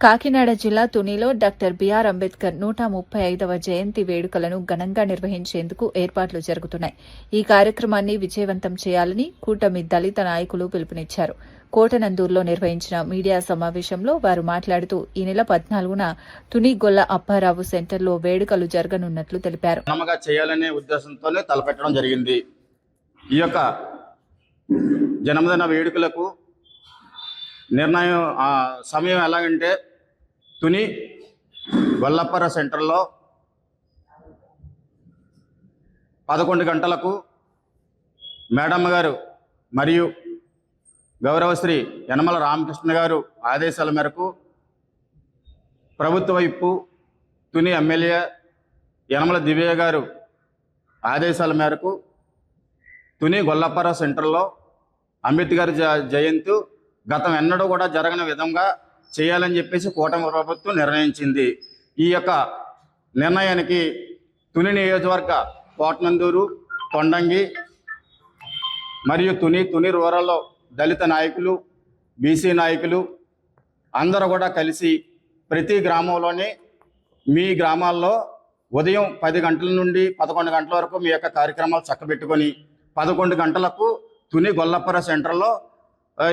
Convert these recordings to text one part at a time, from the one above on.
కాకినాడ జిల్లా తునిలో doctor BR Ambedkar 135వ జయంతి వేడుకలను ఘనంగా నిర్వహించేందుకు ఏర్పాట్లు జరుగుతున్నాయి. ఈ కార్యక్రమాన్ని విజయవంతం చేయాలని కూటమి దళిత నాయకులు పిలుపునిచ్చారు. కోటనందూరులో నిర్వహించిన మీడియా సమావేశంలో వారు మాట్లాడుతూ ఈ నెల 14న తుని గొల్ల అప్పారావు సెంటర్లో వేడుకలు జరగనున్నట్లు తెలిపారు. చేయాలనే ఉద్దేశంతోనే తలపెట్టడం జరిగింది. ఈ యొక్క జన్మదిన వేడుకలకు నిర్ణయం సమయం ఎలాగంటే తుని గొల్లప్పర సెంటర్లో 11 గంటలకు మేడమ్మ గారు మరియు గౌరవశ్రీ యనమల రామకృష్ణ గారు ఆదేశాల మేరకు ప్రభుత్వ వైపు తుని ఎమ్మెల్యే యనమల దివ్య గారు ఆదేశాల మేరకు తుని గొల్లప్పర సెంటర్లో అంబేద్కర్ జయంతి గతం ఎన్నడూ కూడా జరగని విధంగా చేయాలని చెప్పేసి కూటమి ప్రభుత్వం నిర్ణయించింది. ఈ యొక్క నిర్ణయానికి తుని నియోజకవర్గ కోటనందూరు, తొండంగి మరియు తుని రూరల్లో దళిత నాయకులు, బీసీ నాయకులు అందరూ కూడా కలిసి ప్రతి గ్రామంలోని మీ గ్రామాల్లో ఉదయం 10 గంటల నుండి 11 గంటల వరకు మీ యొక్క కార్యక్రమాలు చక్కబెట్టుకొని 11 గంటలకు తుని గొల్లప్పర సెంటర్లో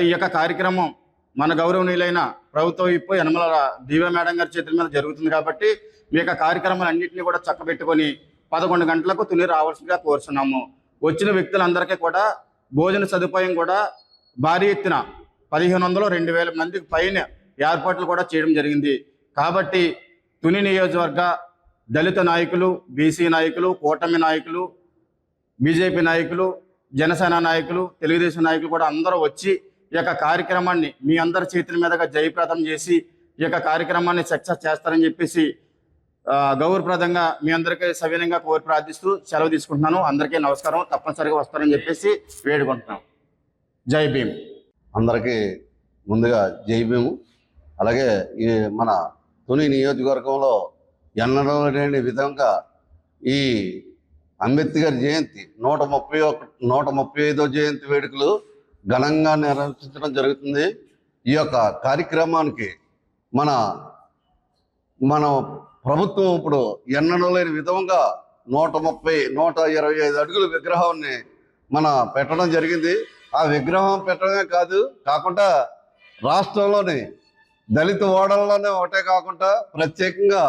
ఈ యొక్క కార్యక్రమం మన గౌరవనీయులైన ప్రభుత్వ విప్పు యనమల దివ్య మేడం గారి చేతుల మీద జరుగుతుంది కాబట్టి మీ యొక్క కార్యక్రమాలన్నింటినీ కూడా చక్కబెట్టుకొని 11 గంటలకు తుని రావాల్సిందిగా కోరుతున్నాము. వచ్చిన వ్యక్తులందరికీ కూడా భోజన సదుపాయం కూడా భారీ ఎత్తున 1500-2000 మందికి పైన ఏర్పాట్లు కూడా చేయడం జరిగింది. కాబట్టి తుని నియోజకవర్గ దళిత నాయకులు, బీసీ నాయకులు, కూటమి నాయకులు, బీజేపీ నాయకులు, జనసేన నాయకులు, తెలుగుదేశం నాయకులు కూడా అందరూ వచ్చి ఈ యొక్క కార్యక్రమాన్ని మీ అందరి చేతుల మీదుగా జయప్రదం చేసి ఈ యొక్క కార్యక్రమాన్ని సక్సెస్ చేస్తారని చెప్పేసి గౌరవప్రదంగా మీ అందరికీ సవినయంగా కోరి ప్రార్థిస్తూ సెలవు తీసుకుంటున్నాను. అందరికీ నమస్కారం. తప్పనిసరిగా వస్తారని చెప్పేసి వేడుకుంటున్నాం. జై భీమ్. అందరికీ ముందుగా జై భీము. అలాగే ఈ మన తుని నియోజకవర్గంలో ఎన్నడూ లేని విధంగా ఈ అంబేద్కర్ జయంతి 135వ జయంతి వేడుకలు ఘనంగా నిర్వహించడం జరుగుతుంది. ఈ యొక్క కార్యక్రమానికి మన ప్రభుత్వం ఇప్పుడు ఎన్నడూ లేని విధంగా 125 అడుగుల విగ్రహాన్ని పెట్టడం జరిగింది. ఆ విగ్రహం పెట్టడమే కాకుండా రాష్ట్రంలోని దళిత ఓడల్లోనే ఒకటే కాకుండా ప్రత్యేకంగా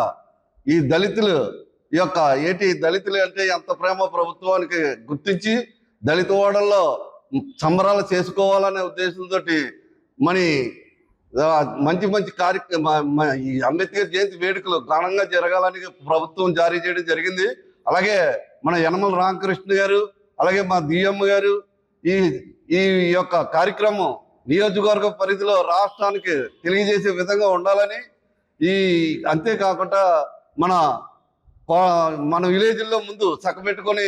ఈ దళితులు దళితులు అంటే ఎంత ప్రేమ ప్రభుత్వానికి గుర్తించి దళిత ఓడల్లో సంబరాలు చేసుకోవాలనే ఉద్దేశంతో మంచి కార్యక్రమం ఈ అంబేద్కర్ జయంతి వేడుకలు ఘనంగా జరగాలని ప్రభుత్వం జారీ చేయడం జరిగింది. అలాగే మన యనమల రామకృష్ణ గారు, అలాగే మా దియ్యమ్మ గారు ఈ యొక్క కార్యక్రమం నియోజకవర్గ పరిధిలో రాష్ట్రానికి తెలియజేసే విధంగా ఉండాలని అంతేకాకుండా మన విలేజ్లో ముందు చక్కబెట్టుకొని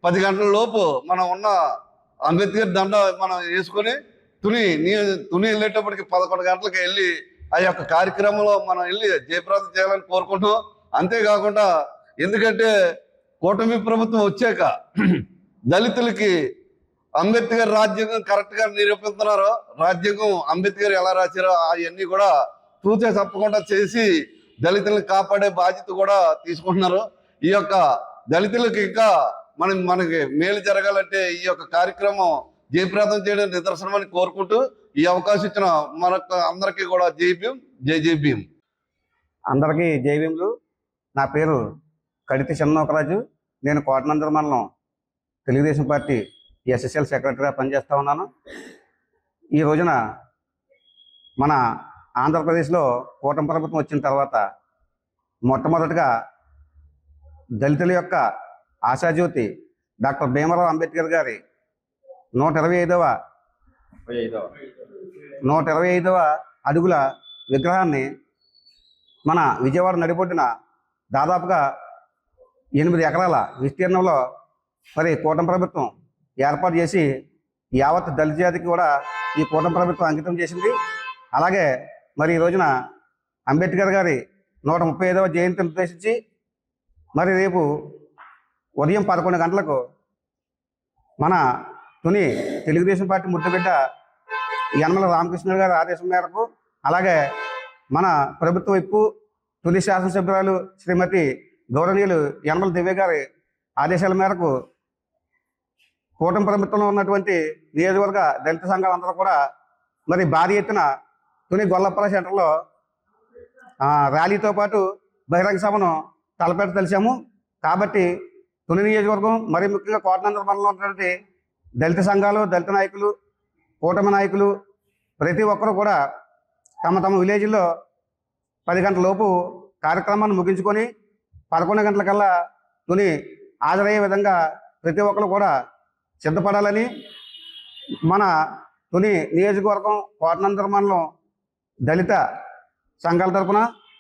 10 గంటల లోపు మనం ఉన్న అంబేద్కర్ దండ మనం వేసుకొని తుని వెళ్ళేటప్పటికి 11 గంటలకు వెళ్ళి ఆ యొక్క కార్యక్రమంలో మనం వెళ్ళి జయప్రదం చేయాలని కోరుకుంటున్నాం. అంతేకాకుండా ఎందుకంటే కూటమి ప్రభుత్వం వచ్చాక దళితులకి అంబేద్కర్ రాజ్యాంగం కరెక్ట్గా నిరూపిస్తున్నారో, రాజ్యాంగం అంబేద్కర్ ఎలా రాశారో అవన్నీ కూడా తూచే తప్పకుండా చేసి దళితులను కాపాడే బాధ్యత కూడా తీసుకుంటున్నారు. ఈ యొక్క దళితులకు ఇంకా మనకి మేలు జరగాలంటే ఈ యొక్క కార్యక్రమం జయప్రదం చేయడం నిదర్శనమని కోరుకుంటూ ఈ అవకాశం ఇచ్చిన అందరికీ కూడా జై భీమ్, జై భీమ్. అందరికీ జై భీములు. నా పేరు కడితి చెన్నోకరాజు. నేను కోటనందూరు మండలం తెలుగుదేశం పార్టీ ఎస్ఎస్ఎల్ సెక్రటరీగా పనిచేస్తూ ఉన్నాను. ఈ రోజున మన ఆంధ్రప్రదేశ్లో కూటమి ప్రభుత్వం వచ్చిన తర్వాత మొట్టమొదటిగా దళితుల యొక్క ఆశాజ్యోతి డాక్టర్ భీమరావు అంబేద్కర్ గారి 125వ అడుగుల విగ్రహాన్ని మన విజయవాడ నడిబొడ్డున దాదాపుగా 8 ఎకరాల విస్తీర్ణంలో కూటమి ప్రభుత్వం ఏర్పాటు చేసి యావత్ దళిత జాతికి కూడా ఈ కూటమి ప్రభుత్వం అంకితం చేసింది. అలాగే ఈ రోజున అంబేద్కర్ గారి 135వ జయంతిని ఉద్దేశించి రేపు ఉదయం 11 గంటలకు మన తుని తెలుగుదేశం పార్టీ ముద్దుబిడ్డ యనమల రామకృష్ణ గారి ఆదేశం మేరకు అలాగే మన ప్రభుత్వ వైపు తొలి శాసనసభ్యురాలు శ్రీమతి గౌరవనీయులు యనమల దివ్య గారి ఆదేశాల మేరకు కూటమి ప్రభుత్వంలో ఉన్నటువంటి నియోజకవర్గ దళిత సంఘాలందరూ కూడా మరి భారీ ఎత్తున తుని గొల్లపల్లి సెంటర్లో ర్యాలీతో పాటు బహిరంగ సభను తలపెట్టదలిచాము. కాబట్టి తుని నియోజకవర్గం మరి ముఖ్యంగా కోటనందర మండలంలో ఉన్నటువంటి దళిత సంఘాలు, దళిత నాయకులు, కూటమి నాయకులు ప్రతి ఒక్కరూ కూడా తమ తమ విలేజ్లో 10 గంటల లోపు కార్యక్రమాన్ని ముగించుకొని 11 గంటలకల్లా తుని హాజరయ్యే విధంగా ప్రతి ఒక్కరు కూడా సిద్ధపడాలని మన తుని నియోజకవర్గం కోటనందర మండలం దళిత సంఘాల తరఫున,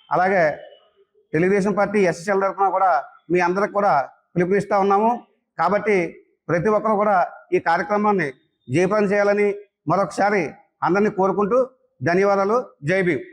అలాగే తెలుగుదేశం పార్టీ ఎస్ఎస్ఎల్ తరఫున కూడా మీ అందరికి కూడా పిలుపునిస్తూ ఉన్నాము. కాబట్టి ప్రతి ఒక్కరు కూడా ఈ కార్యక్రమాన్ని జయప్రదం చేయాలని మరొకసారి అందరినీ కోరుకుంటూ ధన్యవాదాలు. జై భీమ్.